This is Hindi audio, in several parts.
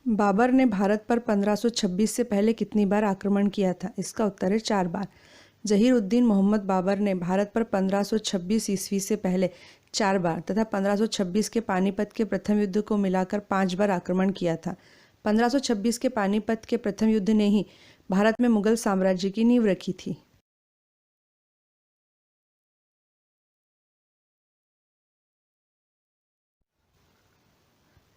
बाबर ने भारत पर 1526 से पहले कितनी बार आक्रमण किया था? इसका उत्तर है 4 बार। जहीर-उद-दीन मोहम्मद बाबर ने भारत पर 1526 ईस्वी से पहले 4 बार तथा 1526 के पानीपत के प्रथम युद्ध को मिलाकर 5 बार आक्रमण किया था। 1526 के पानीपत के प्रथम युद्ध ने ही भारत में मुगल साम्राज्य की नींव रखी थी।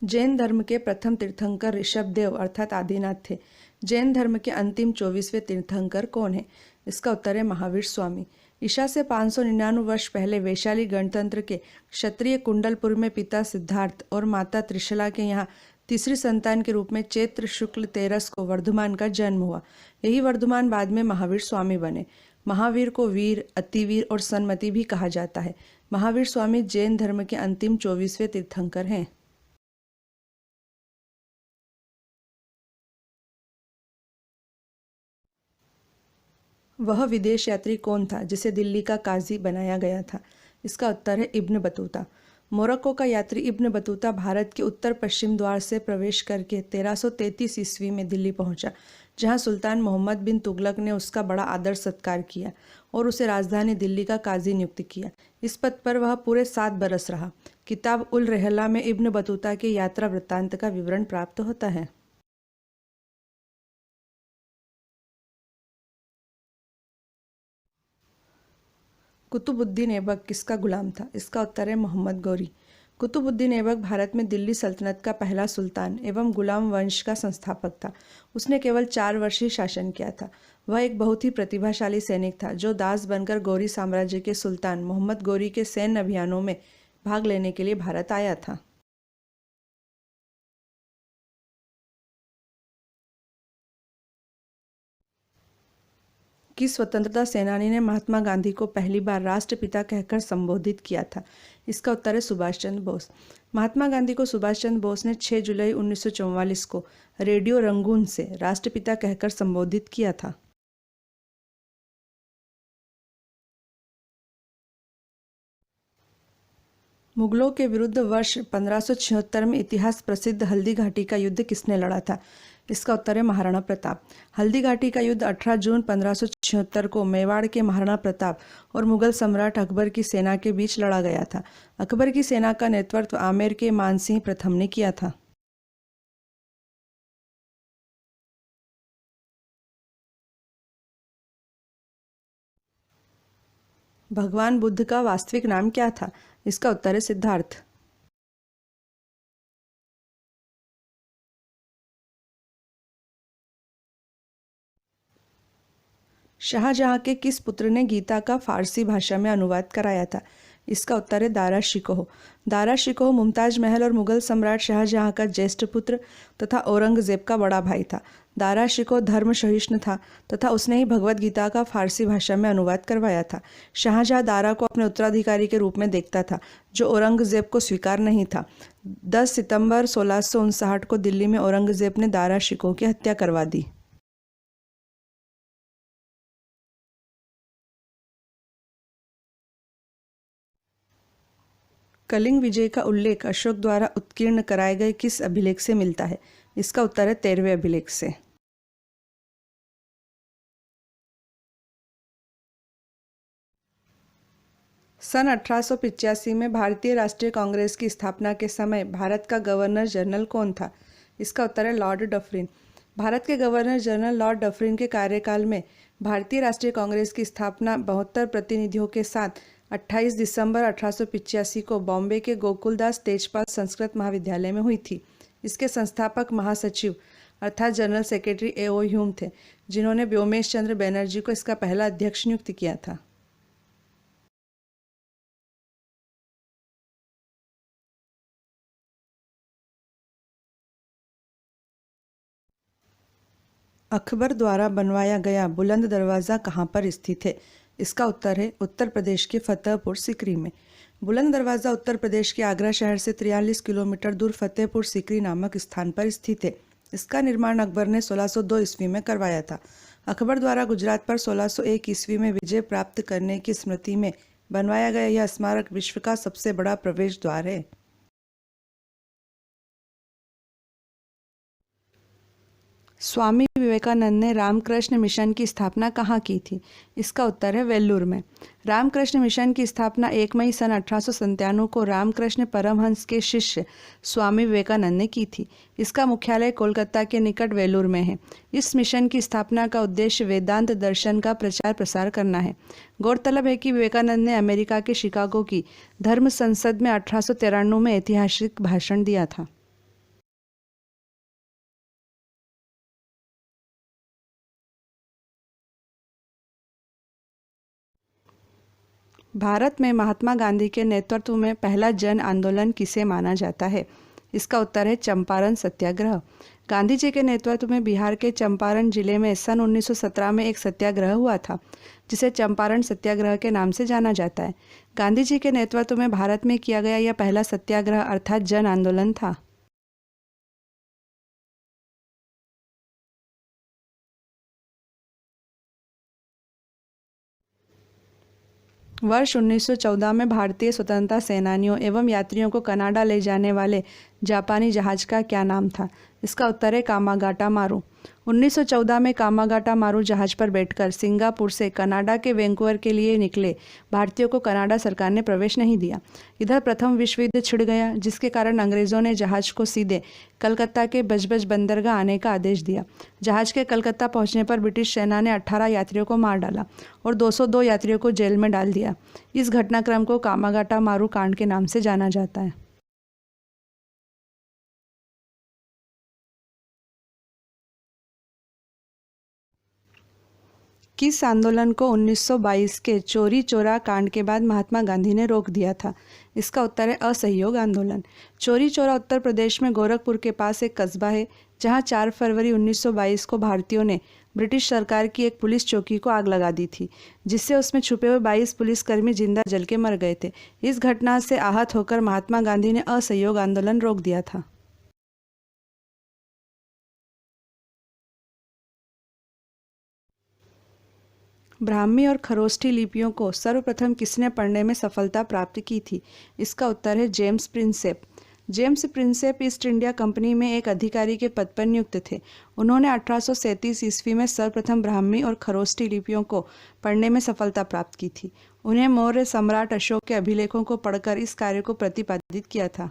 जैन धर्म के प्रथम तीर्थंकर ऋषभदेव अर्थात आदिनाथ थे। जैन धर्म के अंतिम 24वें तीर्थंकर कौन है? इसका उत्तर है महावीर स्वामी। ईसा से 599 वर्ष पहले वैशाली गणतंत्र के क्षत्रिय कुंडलपुर में पिता सिद्धार्थ और माता त्रिशला के यहाँ तीसरी संतान के रूप में चैत्र शुक्ल 13 को वर्धमान का जन्म हुआ। यही वर्धमान बाद में महावीर स्वामी बने। महावीर को वीर, अतिवीर और सन्मति भी कहा जाता है। महावीर स्वामी जैन धर्म के अंतिम 24वें तीर्थंकर हैं। वह विदेश यात्री कौन था जिसे दिल्ली का काजी बनाया गया था? इसका उत्तर है इब्न बतूता। मोरक्को का यात्री इब्न बतूता भारत के उत्तर पश्चिम द्वार से प्रवेश करके 1333 ईस्वी में दिल्ली पहुंचा, जहां सुल्तान मोहम्मद बिन तुगलक ने उसका बड़ा आदर सत्कार किया और उसे राजधानी दिल्ली का काजी नियुक्त किया। इस पद पर वह पूरे 7 बरस रहा। किताब उल रहला में इब्न बतूता के यात्रा वृत्तांत का विवरण प्राप्त होता है। कुतुबुद्दीन ऐबक किसका गुलाम था? इसका उत्तर है मोहम्मद गौरी। कुतुबुद्दीन ऐबक भारत में दिल्ली सल्तनत का पहला सुल्तान एवं गुलाम वंश का संस्थापक था। उसने केवल 4 वर्ष ही शासन किया था। वह एक बहुत ही प्रतिभाशाली सैनिक था जो दास बनकर गौरी साम्राज्य के सुल्तान मोहम्मद गौरी के सैन्य अभियानों में भाग लेने के लिए भारत आया था। किस स्वतंत्रता सेनानी ने महात्मा गांधी को पहली बार राष्ट्रपिता कहकर संबोधित किया था? इसका उत्तर है सुभाष चंद्र बोस। महात्मा गांधी को सुभाष चंद्र बोस ने 6 जुलाई 1944 को रेडियो रंगून से राष्ट्रपिता कहकर संबोधित किया था। मुगलों के विरुद्ध वर्ष 1576 में इतिहास प्रसिद्ध हल्दी घाटी का युद्ध किसने लड़ा था? इसका उत्तर है महाराणा प्रताप। हल्दी घाटी का युद्ध 18 जून 1576 को मेवाड़ के महाराणा प्रताप और मुगल सम्राट अकबर की सेना के बीच लड़ा गया था। अकबर की सेना का नेतृत्व आमेर के मानसिंह प्रथम ने किया था। भगवान बुद्ध का वास्तविक नाम क्या था? इसका उत्तर है सिद्धार्थ। शाहजहां के किस पुत्र ने गीता का फारसी भाषा में अनुवाद कराया था? इसका उत्तर है दारा शिकोह। दारा शिकोह मुमताज महल और मुगल सम्राट शाहजहां का ज्येष्ठ पुत्र तथा औरंगजेब का बड़ा भाई था। दारा शिकोह धर्म सहिष्णु था तथा उसने ही भगवत गीता का फारसी भाषा में अनुवाद करवाया था। शाहजहां दारा को अपने उत्तराधिकारी के रूप में देखता था, जो औरंगजेब को स्वीकार नहीं था। 10 सितंबर 1659 को दिल्ली में औरंगजेब ने दारा शिकोह की हत्या करवा दी। कलिंग विजय का उल्लेख अशोक द्वारा उत्कीर्ण कराए गए किस अभिलेख से मिलता है? इसका उत्तर है 13वें अभिलेख से। सन 1885 में भारतीय राष्ट्रीय कांग्रेस की स्थापना के समय भारत का गवर्नर जनरल कौन था? इसका उत्तर है लॉर्ड डफरिन। भारत के गवर्नर जनरल लॉर्ड डफरिन के कार्यकाल में भारतीय राष्ट्रीय कांग्रेस की स्थापना 72 प्रतिनिधियों के साथ 28 दिसंबर 1885 को बॉम्बे के गोकुलदास तेजपाल संस्कृत महाविद्यालय में हुई थी। इसके संस्थापक महासचिव अर्थात जनरल सेक्रेटरी A.O. ह्यूम थे, जिन्होंने व्योमेश चंद्र बनर्जी को इसका पहला अध्यक्ष नियुक्त किया था। अकबर द्वारा बनवाया गया बुलंद दरवाज़ा कहाँ पर स्थित है? इसका उत्तर है उत्तर प्रदेश के फतेहपुर सीकरी में। बुलंद दरवाज़ा उत्तर प्रदेश के आगरा शहर से 43 किलोमीटर दूर फतेहपुर सीकरी नामक स्थान पर स्थित है। इसका निर्माण अकबर ने 1602 ईस्वी में करवाया था। अकबर द्वारा गुजरात पर 1601 ईस्वी में विजय प्राप्त करने की स्मृति में बनवाया गया यह स्मारक विश्व का सबसे बड़ा प्रवेश द्वार है। स्वामी विवेकानंद ने रामकृष्ण मिशन की स्थापना कहाँ की थी? इसका उत्तर है वेल्लूर में। रामकृष्ण मिशन की स्थापना 1 मई सन 1897 को रामकृष्ण परमहंस के शिष्य स्वामी विवेकानंद ने की थी। इसका मुख्यालय कोलकाता के निकट वेल्लूर में है। इस मिशन की स्थापना का उद्देश्य वेदांत दर्शन का प्रचार प्रसार करना है। गौरतलब है कि विवेकानंद ने अमेरिका के शिकागो की धर्म संसद में 1893 में ऐतिहासिक भाषण दिया था। भारत में महात्मा गांधी के नेतृत्व में पहला जन आंदोलन किसे माना जाता है? इसका उत्तर है चंपारण सत्याग्रह। गांधी जी के नेतृत्व में बिहार के चंपारण जिले में सन 1917 में एक सत्याग्रह हुआ था, जिसे चंपारण सत्याग्रह के नाम से जाना जाता है। गांधी जी के नेतृत्व में भारत में किया गया यह पहला सत्याग्रह अर्थात जन आंदोलन था। वर्ष 1914 में भारतीय स्वतंत्रता सेनानियों एवं यात्रियों को कनाडा ले जाने वाले जापानी जहाज का क्या नाम था? इसका उत्तर है कामागाटा मारू। 1914 में कामागाटा मारू जहाज पर बैठकर सिंगापुर से कनाडा के वैंकूवर के लिए निकले भारतीयों को कनाडा सरकार ने प्रवेश नहीं दिया। इधर प्रथम विश्व युद्ध छिड़ गया, जिसके कारण अंग्रेजों ने जहाज को सीधे कलकत्ता के बजबज बंदरगाह आने का आदेश दिया। जहाज के कलकत्ता पहुंचने पर ब्रिटिश सेना ने 18 यात्रियों को मार डाला और 202 यात्रियों को जेल में डाल दिया। इस घटनाक्रम को कामागाटा मारू कांड के नाम से जाना जाता है। किस आंदोलन को 1922 के चोरी चोरा कांड के बाद महात्मा गांधी ने रोक दिया था? इसका उत्तर है असहयोग आंदोलन। चोरी चोरा उत्तर प्रदेश में गोरखपुर के पास एक कस्बा है, जहां 4 फरवरी 1922 को भारतीयों ने ब्रिटिश सरकार की एक पुलिस चौकी को आग लगा दी थी, जिससे उसमें छुपे हुए 22 पुलिसकर्मी जिंदा जल के मर गए थे। इस घटना से आहत होकर महात्मा गांधी ने असहयोग आंदोलन रोक दिया था। ब्राह्मी और खरोष्ठी लिपियों को सर्वप्रथम किसने पढ़ने में सफलता प्राप्त की थी? इसका उत्तर है James Prinsep. James Prinsep east India company में एक अधिकारी के पद पर नियुक्त थे। उन्होंने 1837 ईस्वी में सर्वप्रथम ब्राह्मी और खरोष्ठी लिपियों को पढ़ने में सफलता प्राप्त की थी। उन्हें मौर्य सम्राट अशोक के अभिलेखों को पढ़कर इस कार्य को प्रतिपादित किया था।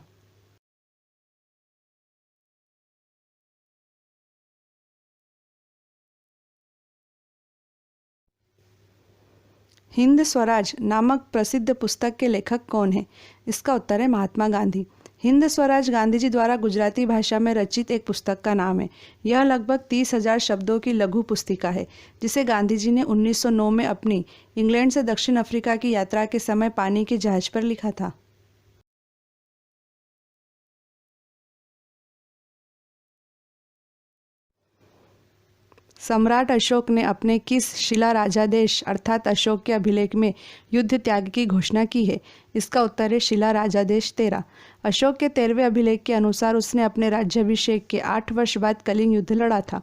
हिंद स्वराज नामक प्रसिद्ध पुस्तक के लेखक कौन है? इसका उत्तर है महात्मा गांधी। हिंद स्वराज गांधी जी द्वारा गुजराती भाषा में रचित एक पुस्तक का नाम है। यह लगभग 30,000 शब्दों की लघु पुस्तिका है, जिसे गांधी जी ने 1909 में अपनी इंग्लैंड से दक्षिण अफ्रीका की यात्रा के समय पानी के जहाज पर लिखा था। सम्राट अशोक ने अपने किस शिला राजादेश अर्थात अशोक के अभिलेख में युद्ध त्याग की घोषणा की है? इसका उत्तर है शिला राजादेश 13। अशोक के 13वें अभिलेख के अनुसार उसने अपने राज्याभिषेक के 8 वर्ष बाद कलिंग युद्ध लड़ा था।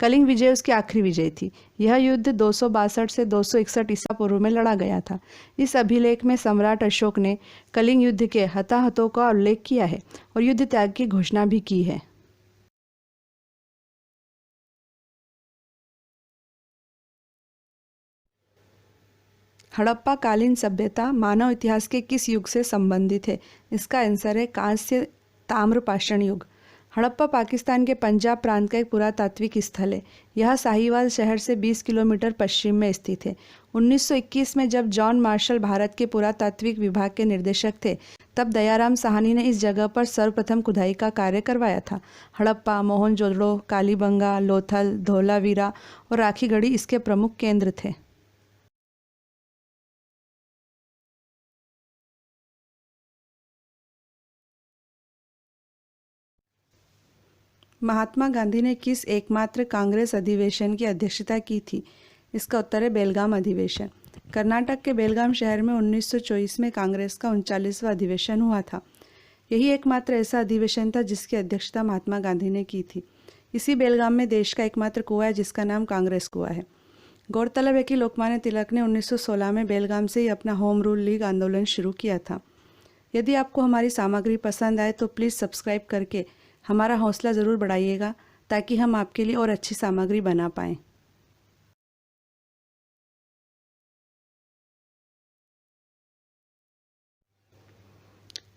कलिंग विजय उसकी आखिरी विजय थी। यह युद्ध 262 से 261 ईसा पूर्व में लड़ा गया था। इस अभिलेख में सम्राट अशोक ने कलिंग युद्ध के हताहतों का उल्लेख किया है और युद्ध त्याग की घोषणा भी की है। हड़प्पा कालीन सभ्यता मानव इतिहास के किस युग से संबंधित है? इसका आंसर है कांस्य ताम्रपाषाण युग। हड़प्पा पाकिस्तान के पंजाब प्रांत का एक पुरातात्विक स्थल है। यह साहिवाल शहर से 20 किलोमीटर पश्चिम में स्थित है। 1921 में जब जॉन मार्शल भारत के पुरातात्विक विभाग के निर्देशक थे, तब दयाराम साहनी ने इस जगह पर सर्वप्रथम खुदाई का कार्य करवाया था। हड़प्पा, मोहनजोदड़ो, कालीबंगा, लोथल, धोलावीरा और राखीगढ़ी इसके प्रमुख केंद्र थे। महात्मा गांधी ने किस एकमात्र कांग्रेस अधिवेशन की अध्यक्षता की थी? इसका उत्तर है बेलगाम अधिवेशन। कर्नाटक के बेलगाम शहर में 1924 में कांग्रेस का 39वां अधिवेशन हुआ था। यही एकमात्र ऐसा अधिवेशन था जिसकी अध्यक्षता महात्मा गांधी ने की थी। इसी बेलगाम में देश का एकमात्र कुआं है जिसका नाम कांग्रेस कुआं है। गौरतलब है कि लोकमान्य तिलक ने 1916 में बेलगाम से ही अपना होम रूल लीग आंदोलन शुरू किया था। यदि आपको हमारी सामग्री पसंद आए तो प्लीज़ सब्सक्राइब करके हमारा हौसला ज़रूर बढ़ाइएगा, ताकि हम आपके लिए और अच्छी सामग्री बना पाएं।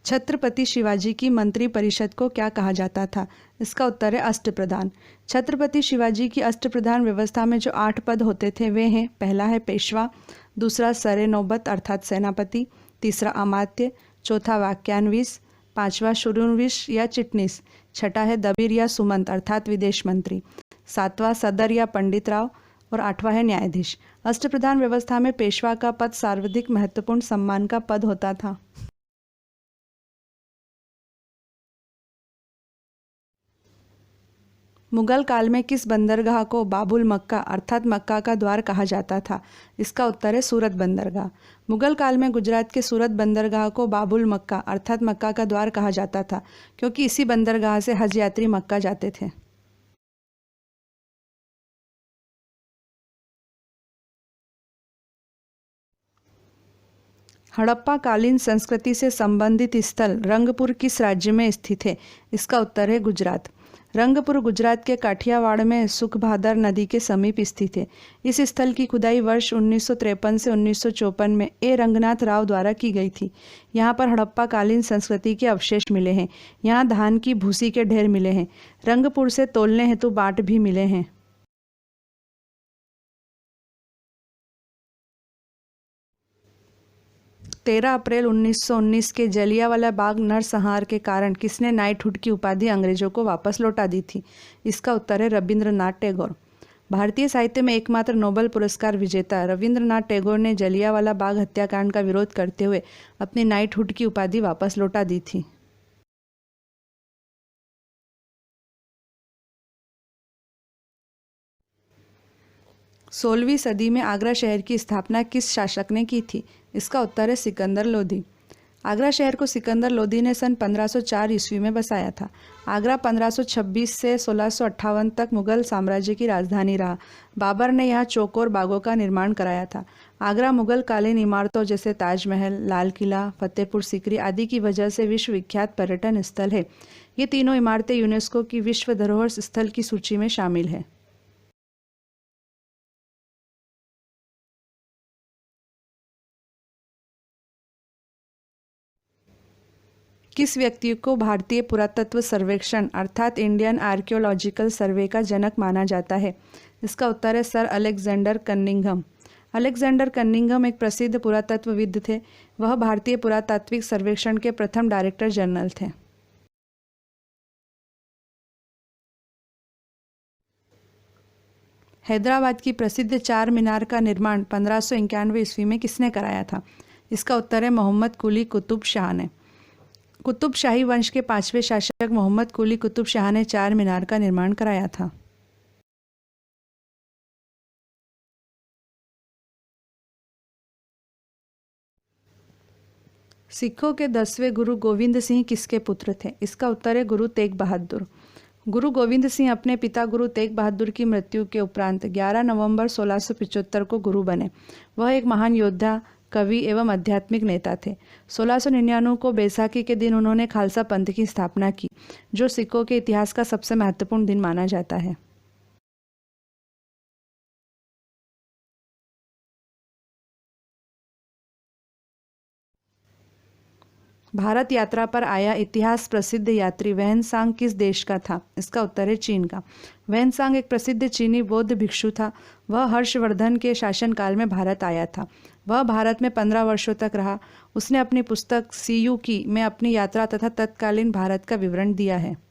छत्रपति शिवाजी की मंत्री परिषद को क्या कहा जाता था? इसका उत्तर है अष्टप्रधान। छत्रपति शिवाजी की अष्टप्रधान व्यवस्था में जो 8 पद होते थे वे हैं, पहला है पेशवा, दूसरा सरे नौबत अर्थात सेनापति, तीसरा अमात्य, चौथा वाक्यान्विस, पांचवा शुरूनविश या चिटनीस, छठा है दबीर या सुमंत अर्थात विदेश मंत्री, सातवां सदर या पंडित राव और आठवां है न्यायाधीश। अष्टप्रधान व्यवस्था में पेशवा का पद सर्वाधिक महत्वपूर्ण सम्मान का पद होता था। मुगल काल में किस बंदरगाह को बाबुल मक्का अर्थात मक्का का द्वार कहा जाता था? इसका उत्तर है सूरत बंदरगाह। मुगल काल में गुजरात के सूरत बंदरगाह को बाबुल मक्का अर्थात मक्का का द्वार कहा जाता था, क्योंकि इसी बंदरगाह से हज यात्री मक्का जाते थे। हड़प्पा कालीन संस्कृति से संबंधित स्थल रंगपुर किस राज्य में स्थित है? इसका उत्तर है गुजरात। रंगपुर गुजरात के काठियावाड़ में सुखभादर नदी के समीप स्थित है। इस स्थल की खुदाई वर्ष 1953 से 1954 में ए रंगनाथ राव द्वारा की गई थी। यहाँ पर हड़प्पा कालीन संस्कृति के अवशेष मिले हैं। यहाँ धान की भूसी के ढेर मिले हैं। रंगपुर से तोलने हेतु बाट भी मिले हैं। 13 अप्रैल 1919 के जलियांवाला बाग नरसंहार के कारण किसने नाइटहुड की उपाधि अंग्रेजों को वापस लौटा दी थी? इसका उत्तर है रविंद्रनाथ टैगोर। भारतीय साहित्य में एकमात्र नोबेल पुरस्कार विजेता रविंद्रनाथ टैगोर ने जलियांवाला बाग हत्याकांड का विरोध करते हुए अपनी नाइटहुड की उपाधि वापस लौटा दी थी। सोलहवीं सदी में आगरा शहर की स्थापना किस शासक ने की थी? इसका उत्तर है सिकंदर लोधी। आगरा शहर को सिकंदर लोधी ने सन 1504 ईस्वी में बसाया था। आगरा 1526 से 1658 तक मुगल साम्राज्य की राजधानी रहा। बाबर ने यहाँ चौकोर बागों का निर्माण कराया था। आगरा मुगल कालीन इमारतों जैसे ताजमहल, लाल किला, फतेहपुर सीकरी आदि की वजह से विश्वविख्यात पर्यटन स्थल है। ये तीनों इमारतें यूनेस्को की विश्व धरोहर स्थल की सूची में शामिल है। किस व्यक्ति को भारतीय पुरातत्व सर्वेक्षण अर्थात इंडियन आर्कियोलॉजिकल सर्वे का जनक माना जाता है? इसका उत्तर है sir Alexander Cunningham. Alexander Cunningham एक प्रसिद्ध पुरातत्वविद थे। वह भारतीय पुरातात्विक सर्वेक्षण के प्रथम डायरेक्टर जनरल थे। हैदराबाद की प्रसिद्ध चार मीनार का निर्माण 1591 ईस्वी में किसने कराया था? इसका उत्तर है मोहम्मद कुली कुतुब शाह ने। कुतुब शाही वंश के 5वें शासक मोहम्मद कुली कुतुब शाह ने चार मीनार का निर्माण कराया था। सिखों के 10वें गुरु गोविंद सिंह किसके पुत्र थे? इसका उत्तर है गुरु तेग बहादुर। गुरु गोविंद सिंह अपने पिता गुरु तेग बहादुर की मृत्यु के उपरांत 11 नवंबर 1675 को गुरु बने। वह एक महान योद्धा, कवि एवं आध्यात्मिक नेता थे। 1699 को बैसाखी के दिन उन्होंने खालसा पंथ की स्थापना की, जो सिखों के इतिहास का सबसे महत्वपूर्ण दिन माना जाता है। भारत यात्रा पर आया इतिहास प्रसिद्ध यात्री वैनसांग किस देश का था? इसका उत्तर है चीन का। वैनसांग एक प्रसिद्ध चीनी बौद्ध भिक्षु था। वह हर्षवर्धन के शासनकाल में भारत आया था। वह भारत में 15 वर्षों तक रहा। उसने अपनी पुस्तक सीयू की में अपनी यात्रा तथा तत्कालीन भारत का विवरण दिया है।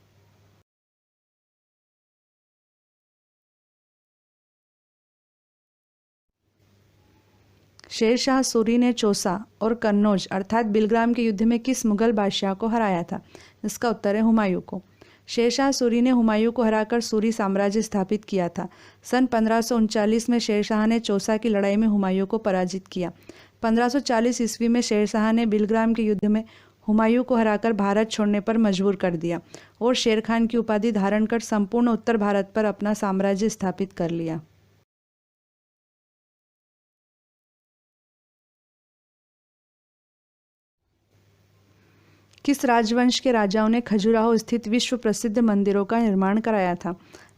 शेरशाह सूरी ने चौसा और कन्नौज अर्थात बिलग्राम के युद्ध में किस मुगल बादशाह को हराया था? इसका उत्तर है हुमायूं को। शेरशाह सूरी ने हुमायूं को हराकर सूरी साम्राज्य स्थापित किया था। सन 1539 में शेरशाह ने चौसा की लड़ाई में हुमायूं को पराजित किया। 1540 ईस्वी में शेरशाह ने बिलग्राम के युद्ध में हुमायूं को हराकर भारत छोड़ने पर मजबूर कर दिया और शेर खान की उपाधि धारण कर संपूर्ण उत्तर भारत पर अपना साम्राज्य स्थापित कर लिया। किस राजवंश के राजाओं ने खजुराहो स्थित विश्व प्रसिद्ध मंदिरों का निर्माण कराया था?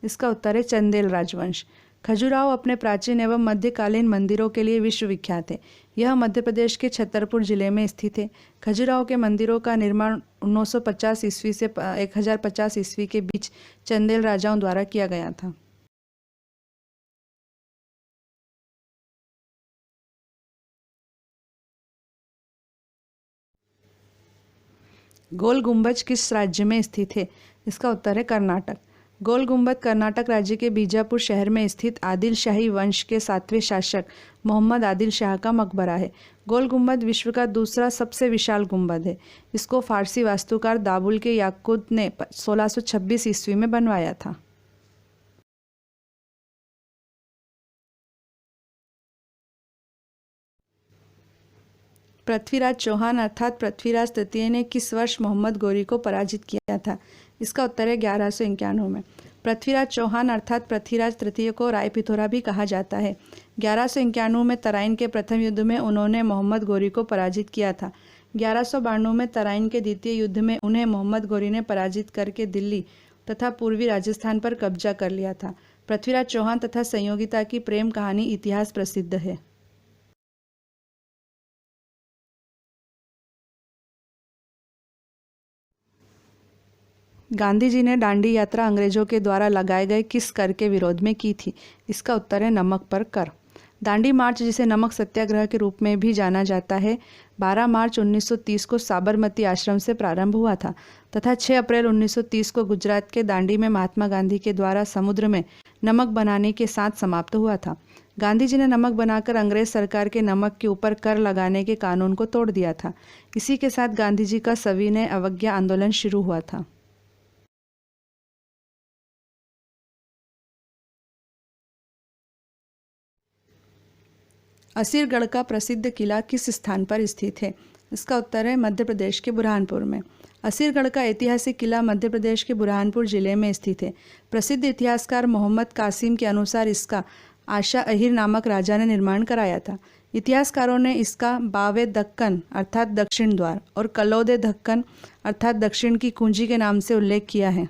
इसका उत्तर है चंदेल राजवंश। खजुराहो अपने प्राचीन एवं मध्यकालीन मंदिरों के लिए विश्वविख्यात है। यह मध्य प्रदेश के छतरपुर जिले में स्थित है। खजुराहो के मंदिरों का निर्माण 950 ईस्वी से 1050 ईस्वी के बीच चंदेल राजाओं द्वारा किया गया था। गोल गुंबज किस राज्य में स्थित है? इसका उत्तर है कर्नाटक। गोल गुंबद कर्नाटक राज्य के बीजापुर शहर में स्थित आदिल शाही वंश के 7वें शासक मोहम्मद आदिल शाह का मकबरा है। गोल गुंबद विश्व का दूसरा सबसे विशाल गुंबद है। इसको फारसी वास्तुकार दाबुल के याकूत ने 1626 ईस्वी में बनवाया था। पृथ्वीराज चौहान अर्थात पृथ्वीराज तृतीय ने किस वर्ष मोहम्मद गोरी को पराजित किया था? इसका उत्तर है 1191 में। पृथ्वीराज चौहान अर्थात पृथ्वीराज तृतीय को रायपिथौरा भी कहा जाता है। 1191 में तराइन के प्रथम युद्ध में उन्होंने मोहम्मद गोरी को पराजित किया था। 1192 में तराइन के द्वितीय युद्ध में उन्हें मोहम्मद गोरी ने पराजित करके दिल्ली तथा पूर्वी राजस्थान पर कब्जा कर लिया था। पृथ्वीराज चौहान तथा संयोगिता की प्रेम कहानी इतिहास प्रसिद्ध है। गांधी जी ने दांडी यात्रा अंग्रेजों के द्वारा लगाए गए किस कर के विरोध में की थी? इसका उत्तर है नमक पर कर। दांडी मार्च, जिसे नमक सत्याग्रह के रूप में भी जाना जाता है, 12 मार्च 1930 को साबरमती आश्रम से प्रारंभ हुआ था तथा 6 अप्रैल 1930 को गुजरात के दांडी में महात्मा गांधी के द्वारा समुद्र में नमक बनाने के साथ समाप्त हुआ था। गांधी जी ने नमक बनाकर अंग्रेज सरकार के नमक के ऊपर कर लगाने के कानून को तोड़ दिया था। इसी के साथ गांधी जी का सविनय अवज्ञा आंदोलन शुरू हुआ था। असीरगढ़ का प्रसिद्ध किला किस स्थान पर स्थित है? इसका उत्तर है मध्य प्रदेश के बुरहानपुर में। असीरगढ़ का ऐतिहासिक किला मध्य प्रदेश के बुरहानपुर जिले में स्थित है। प्रसिद्ध इतिहासकार मोहम्मद कासिम के अनुसार इसका आशा अहिर नामक राजा ने निर्माण कराया था। इतिहासकारों ने इसका बावे दक्कन अर्थात दक्षिण द्वार और कलौदे दक्कन अर्थात दक्षिण की कुंजी के नाम से उल्लेख किया है।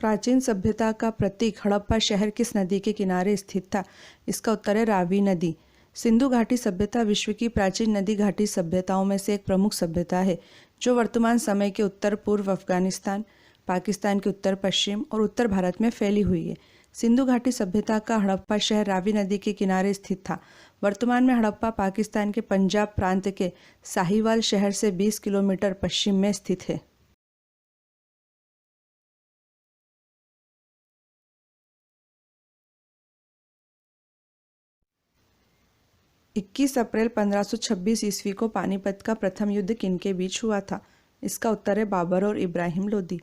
प्राचीन सभ्यता का प्रतीक हड़प्पा शहर किस नदी के किनारे स्थित था? इसका उत्तर है रावी नदी। सिंधु घाटी सभ्यता विश्व की प्राचीन नदी घाटी सभ्यताओं में से एक प्रमुख सभ्यता है, जो वर्तमान समय के उत्तर पूर्व अफगानिस्तान, पाकिस्तान के उत्तर पश्चिम और उत्तर भारत में फैली हुई है। सिंधु घाटी सभ्यता का हड़प्पा शहर रावी नदी के किनारे स्थित था। वर्तमान में हड़प्पा पाकिस्तान के पंजाब प्रांत के साहिवाल शहर से 20 किलोमीटर पश्चिम में स्थित है। इक्कीस अप्रैल 1526 ईस्वी को पानीपत का प्रथम युद्ध किनके बीच हुआ था? इसका उत्तर है बाबर और इब्राहिम लोदी।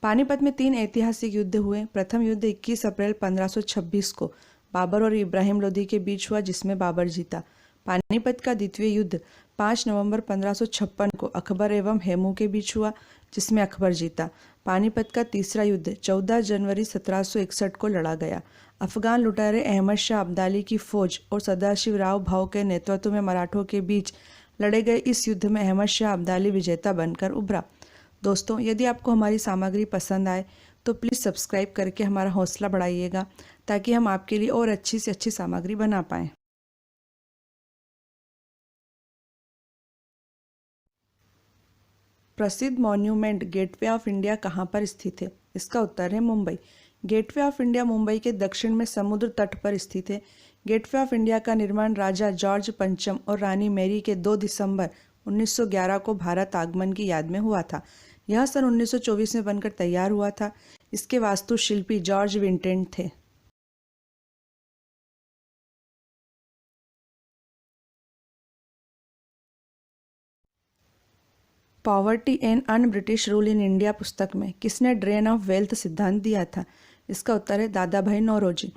पानीपत में 3 ऐतिहासिक युद्ध हुए। प्रथम युद्ध 21 अप्रैल 1526 को बाबर और इब्राहिम लोदी के बीच हुआ, जिसमें बाबर जीता। पानीपत का द्वितीय युद्ध 5 नवंबर 1556 को अकबर एवं हेमू के बीच हुआ, जिसमें अकबर जीता। पानीपत का तीसरा युद्ध 14 जनवरी 1761 को लड़ा गया। अफगान लुटेरे अहमद शाह अब्दाली की फौज और सदाशिवराव भाऊ के नेतृत्व में मराठों के बीच लड़े गए इस युद्ध में अहमद शाह अब्दाली विजेता बनकर उभरा। दोस्तों, यदि आपको हमारी सामग्री पसंद आए तो प्लीज़ सब्सक्राइब करके हमारा हौसला बढ़ाइएगा, ताकि हम आपके लिए और अच्छी से अच्छी सामग्री बना पाएँ। प्रसिद्ध मॉन्यूमेंट गेटवे ऑफ इंडिया कहाँ पर स्थित है? इसका उत्तर है Mumbai. Gateway of India Mumbai के दक्षिण में समुद्र तट पर स्थित है। गेटवे ऑफ इंडिया का निर्माण राजा जॉर्ज पंचम और रानी मैरी के 2 दिसंबर 1911 को भारत आगमन की याद में हुआ था। यह सन 1924 में बनकर तैयार हुआ था। इसके वास्तुशिल्पी जॉर्ज विंटेंट थे। Poverty and un British rule in India पुस्तक में किसने ड्रेन ऑफ वेल्थ सिद्धांत दिया था? इसका उत्तर है दादा भाई नौरोजी।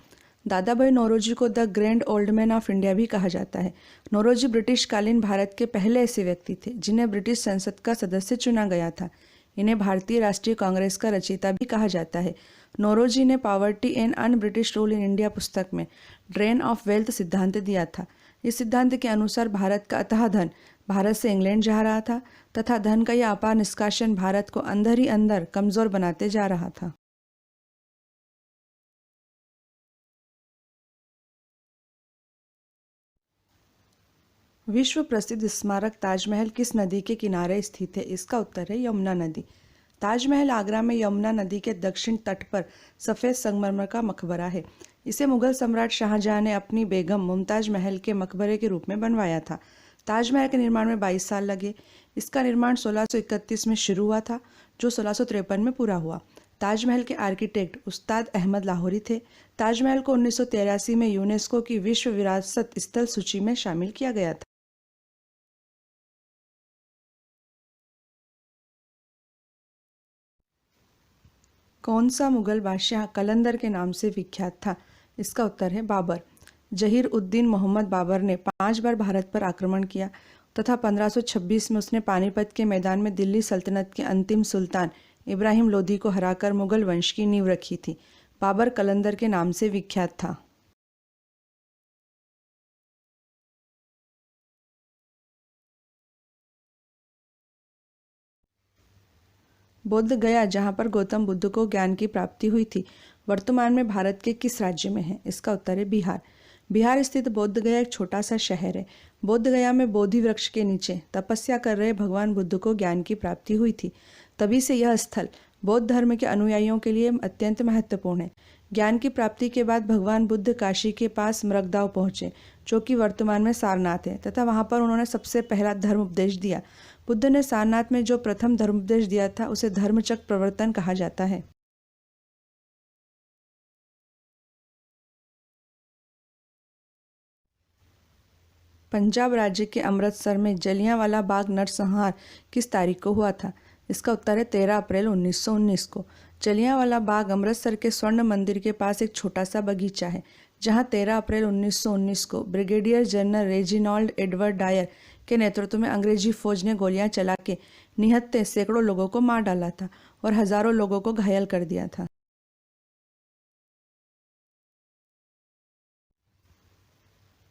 दादा भाई नौरोजी को the grand old man of India भी कहा जाता है। नौरोजी ब्रिटिशकालीन भारत के पहले ऐसे व्यक्ति थे जिन्हें ब्रिटिश संसद का सदस्य चुना गया था। इन्हें भारतीय राष्ट्रीय कांग्रेस का रचयिता भी कहा जाता है। नौरोजी ने poverty and un British rule in India पुस्तक में ड्रेन ऑफ वेल्थ सिद्धांत दिया था। इस सिद्धांत के अनुसार भारत का अथाह धन भारत से इंग्लैंड जा रहा था तथा धन का यह अपार निष्कासन भारत को अंदर ही अंदर कमजोर बनाते जा रहा था। विश्व प्रसिद्ध स्मारक ताजमहल किस नदी के किनारे स्थित है? इसका उत्तर है यमुना नदी। ताजमहल आगरा में यमुना नदी के दक्षिण तट पर सफ़ेद संगमरमर का मकबरा है। इसे मुगल सम्राट शाहजहां ने अपनी बेगम मुमताज महल के मकबरे के रूप में बनवाया था। ताजमहल के निर्माण में 22 साल लगे। इसका निर्माण 1631 में शुरू हुआ था, जो 1653 में पूरा हुआ। ताजमहल के आर्किटेक्ट उस्ताद अहमद लाहौरी थे। ताजमहल को 1983 में यूनेस्को की विश्व विरासत स्थल सूची में शामिल किया गया था। कौन सा मुगल बादशाह कलंदर के नाम से विख्यात था? इसका उत्तर है बाबर। जहीर उद्दीन मोहम्मद बाबर ने 5 बार भारत पर आक्रमण किया तथा 1526 में उसने पानीपत के मैदान में दिल्ली सल्तनत के अंतिम सुल्तान इब्राहिम लोदी को हराकर मुगल वंश की नींव रखी थी। बाबर कलंदर के नाम से विख्यात था। बोध गया, जहाँ पर गौतम बुद्ध को ज्ञान की प्राप्ति हुई थी, वर्तमान में भारत के किस राज्य में है? इसका उत्तर है बिहार। बिहार स्थित बोध गया एक छोटा सा शहर है। बोध गया में बोधि वृक्ष के नीचे तपस्या कर रहे भगवान बुद्ध को ज्ञान की प्राप्ति हुई थी। तभी से यह स्थल बौद्ध धर्म के अनुयायियों के लिए अत्यंत महत्वपूर्ण है। ज्ञान की प्राप्ति के बाद भगवान बुद्ध काशी के पास मृगदाव पहुंचे, जो कि वर्तमान में सारनाथ है, तथा वहां पर उन्होंने सबसे पहला धर्म उपदेश दिया। बुद्ध ने सारनाथ में जो प्रथम धर्मोपदेश दिया था उसे धर्मचक्र प्रवर्तन कहा जाता है। पंजाब राज्य के अमृतसर में जलियांवाला बाग नरसंहार किस तारीख को हुआ था? इसका उत्तर है 13 अप्रैल 1919 को। जलियांवाला बाग अमृतसर के स्वर्ण मंदिर के पास एक छोटा सा बगीचा है, जहां 13 अप्रैल 1919 को brigadier general Reginald Edward Dyer के नेतृत्व में अंग्रेजी फौज ने गोलियां चला के निहत्थे सैकड़ों लोगों को मार डाला था और हजारों लोगों को घायल कर दिया था।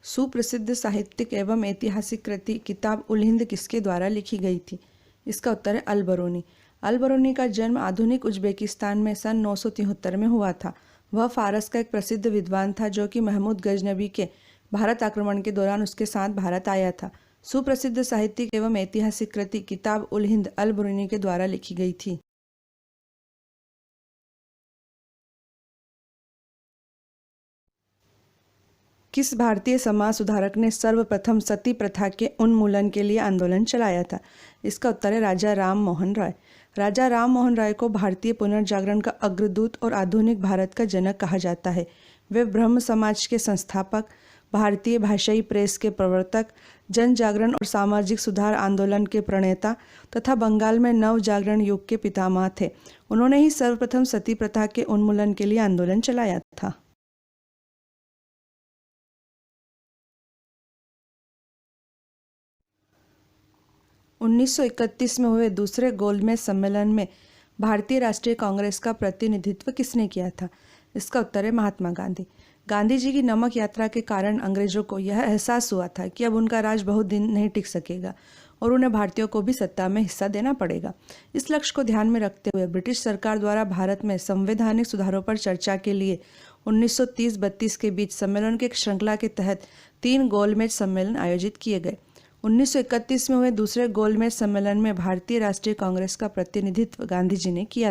सुप्रसिद्ध साहित्यिक एवं ऐतिहासिक कृति किताब उल हिंद किसके द्वारा लिखी गई थी? इसका उत्तर है अल बरूनी। अल बरूनी का जन्म आधुनिक उज्बेकिस्तान में सन 973 में हुआ था। वह फारस का एक प्रसिद्ध विद्वान था, जो कि महमूद गजनबी के भारत आक्रमण के दौरान उसके साथ भारत आया था। सुप्रसिद्ध साहित्यिक एवं ऐतिहासिक कृति किताब उल हिंद अल बरूनी के द्वारा लिखी गई थी। किस भारतीय समाज सुधारक ने सर्वप्रथम सती प्रथा के उन्मूलन के लिए आंदोलन चलाया था? इसका उत्तर है राजा राम मोहन राय। राजा राम मोहन राय को भारतीय पुनर्जागरण का अग्रदूत और आधुनिक भारत का जनक कहा जाता है। वे ब्रह्म समाज के संस्थापक, भारतीय भाषाई प्रेस के प्रवर्तक, जन जागरण और सामाजिक सुधार आंदोलन के प्रणेता तथा बंगाल में नव जागरण युग के पितामह थे। उन्होंने ही सर्वप्रथम सती प्रथा के उन्मूलन के लिए आंदोलन चलाया था। 1931 में हुए दूसरे गोलमेज सम्मेलन में भारतीय राष्ट्रीय कांग्रेस का प्रतिनिधित्व किसने किया था? इसका उत्तर है महात्मा गांधी। गांधी जी की नमक यात्रा के कारण अंग्रेजों को यह एहसास हुआ था कि अब उनका राज बहुत दिन नहीं टिक सकेगा और उन्हें भारतीयों को भी सत्ता में हिस्सा देना पड़ेगा। इस लक्ष्य को ध्यान में रखते हुए ब्रिटिश सरकार द्वारा भारत में संवैधानिक सुधारों पर चर्चा के लिए 1930-32 के बीच सम्मेलन की एक श्रृंखला के तहत 3 गोलमेज सम्मेलन आयोजित किए गए। 1931 में हुए दूसरे गोलमेज सम्मेलन में भारतीय राष्ट्रीय कांग्रेस का प्रतिनिधित्व गांधी जी ने किया।